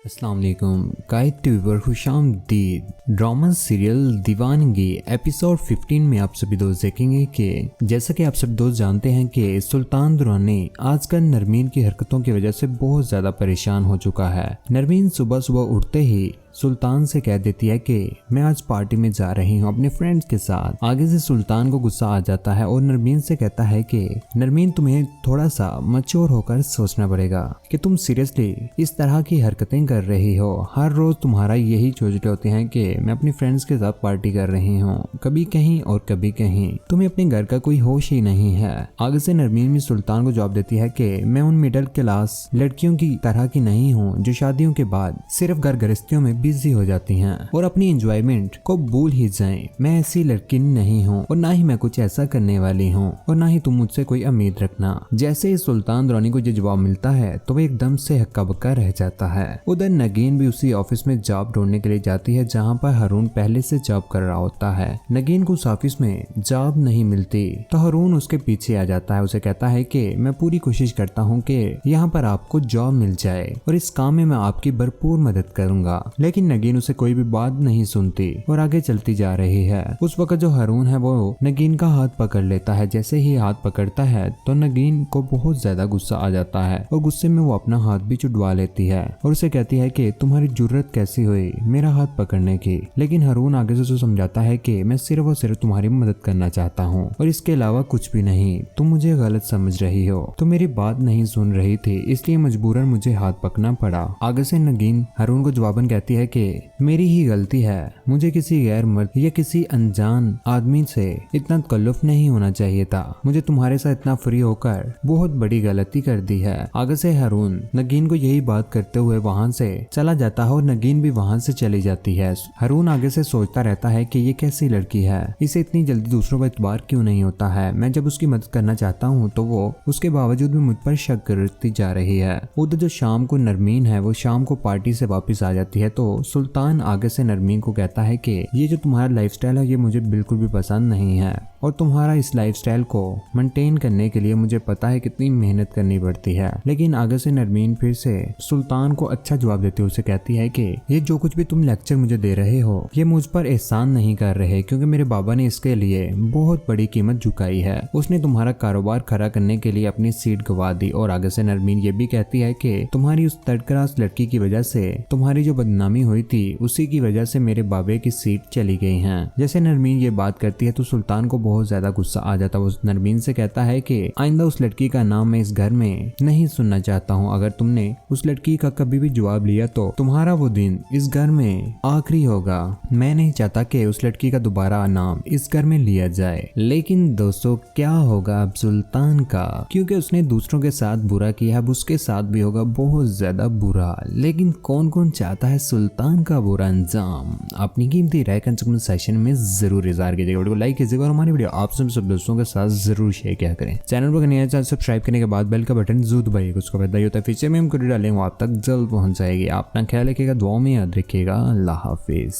अस्सलाम वालेकुम कायद टीवी पर खुशामदीद। ड्रामा सीरियल दीवानगी एपिसोड 15 में आप सभी दोस्त देखेंगे कि जैसा कि आप सभी दोस्त जानते हैं कि सुल्तान दुरानी आजकल नरमीन की हरकतों की वजह से बहुत ज्यादा परेशान हो चुका है। नरमीन सुबह सुबह उठते ही सुल्तान से कह देती है कि मैं आज पार्टी में जा रही हूँ अपने फ्रेंड्स के साथ। आगे से सुल्तान को गुस्सा आ जाता है और नरमीन से कहता है कि नरमीन तुम्हें थोड़ा सा मैच्योर होकर सोचना पड़ेगा कि तुम सीरियसली इस तरह की हरकतें कर रही हो। हर रोज तुम्हारा यही सोचते होते हैं कि मैं अपने फ्रेंड्स के साथ पार्टी कर रही हूँ, कभी कहीं और कभी कहीं, तुम्हें अपने घर का कोई होश ही नहीं है। आगे से नरमीन भी सुल्तान को जवाब देती है कि मैं उन मिडिल क्लास लड़कियों की तरह की नहीं हूँ जो शादियों के बाद सिर्फ घर गृहस्थियों में बिजी हो जाती हैं और अपनी एंजॉयमेंट को भूल ही जाएं। मैं ऐसी लड़की नहीं हूँ और ना ही मैं कुछ ऐसा करने वाली हूँ और ना ही तुम मुझसे कोई उम्मीद रखना। जैसे ही सुल्तान दुरानी को ये जवाब मिलता है तो वह एकदम से हक्का बक्का रह जाता है। उधर नगीन भी उसी ऑफिस में जॉब ढूंढने के लिए जाती है जहाँ पर हारून पहले से जॉब कर रहा होता है। नगीन को उस ऑफिस में जॉब नहीं मिलती तो हारून उसके पीछे आ जाता है। उसे कहता है कि मैं पूरी कोशिश करता हूँ कि यहाँ पर आपको जॉब मिल जाए और इस काम में मैं आपकी भरपूर मदद करूंगा, लेकिन नगीन उसे कोई भी बात नहीं सुनती और आगे चलती जा रही है। उस वक्त जो हारून है वो नगीन का हाथ पकड़ लेता है। जैसे ही हाथ पकड़ता है तो नगीन को बहुत ज्यादा गुस्सा आ जाता है और गुस्से में वो अपना हाथ भी छुड़वा लेती है और उसे कहती है कि तुम्हारी जुर्रत कैसी हुई मेरा हाथ पकड़ने की। लेकिन हारून आगे से उसे समझाता है कि मैं सिर्फ और सिर्फ तुम्हारी मदद करना चाहता हूँ और इसके अलावा कुछ भी नहीं। तुम मुझे गलत समझ रही हो, तुम मेरी बात नहीं सुन रही थी, इसलिए मजबूरन मुझे हाथ पकड़ना पड़ा। आगे से नगीन हारून को जवाबन कहती है कि मेरी ही गलती है, मुझे किसी गैर मर्द या किसी अनजान आदमी से इतना तकल्लुफ नहीं होना चाहिए था। मुझे तुम्हारे साथ इतना फ्री होकर बहुत बड़ी गलती कर दी है। आगे से हारून नगीन को यही बात करते हुए वहां से चला जाता है और नगीन भी वहां से चली जाती है। हारून आगे से सोचता रहता है कि ये कैसी लड़की है, इसे इतनी जल्दी दूसरों पर एतबार क्यों नहीं होता है। मैं जब उसकी मदद करना चाहता हूँ तो वो उसके बावजूद भी मुझ पर शक करती जा रही है। उधर जो शाम को नरमीन है वो शाम को पार्टी से वापस आ जाती है तो सुल्तान आगे से नरमीन को कहता है कि ये जो तुम्हारा लाइफस्टाइल है ये मुझे बिल्कुल भी पसंद नहीं है और तुम्हारा इस लाइफस्टाइल को मेंटेन करने के लिए मुझे पता है कितनी मेहनत करनी पड़ती है। लेकिन आगे से नरमीन फिर से सुल्तान को अच्छा जवाब देते हुए उसे कहती है कि ये जो कुछ भी तुम लेक्चर मुझे दे रहे हो ये मुझ पर एहसान नहीं कर रहे, क्योंकि मेरे बाबा ने इसके लिए बहुत बड़ी कीमत झुकाई है। उसने तुम्हारा कारोबार खड़ा करने के लिए अपनी सीट गवा दी। और आगे से नरमीन ये भी कहती है कि तुम्हारी उस थर्ड क्लास लड़की की वजह से तुम्हारी जो बदनामी हुई थी उसी की वजह से मेरे बाबे की सीट चली गई है। जैसे नरमीन ये बात करती है तो सुल्तान को बहुत ज्यादा गुस्सा आ जाता है। वो नरमीन से कहता है कि आइंदा उस लड़की का नाम मैं इस घर में नहीं सुनना चाहता हूँ। अगर तुमने उस लड़की का कभी भी जवाब लिया तो तुम्हारा वो दिन इस घर में आखिरी होगा। मैं नहीं चाहता कि उस लड़की का दोबारा नाम इस घर में लिया जाए। लेकिन दोस्तों क्या होगा अब सुल्तान का, क्योंकि उसने दूसरों के साथ बुरा किया, अब उसके साथ भी होगा बहुत ज्यादा बुरा। लेकिन कौन कौन चाहता है सुल्तान का बुरा अंजाम? अपनी कीमती राय कमेंट सेक्शन में जरूर इज़हार कीजिएगा। वीडियो को लाइक कीजिएगा और हमारी वीडियो आप सब दोस्तों के साथ जरूर शेयर किया करें। चैनल पर नया चैनल सब्सक्राइब करने के बाद बेल का बटन जरूर दबाइएगा, उसको पता ही होता है फ्यूचर में हम वीडियो डालेंगे आप तक जल्द पहुंच जाएगी। अपना ख्याल रखिएगा, दुआ में याद रखिएगा। अल्लाह हाफिज।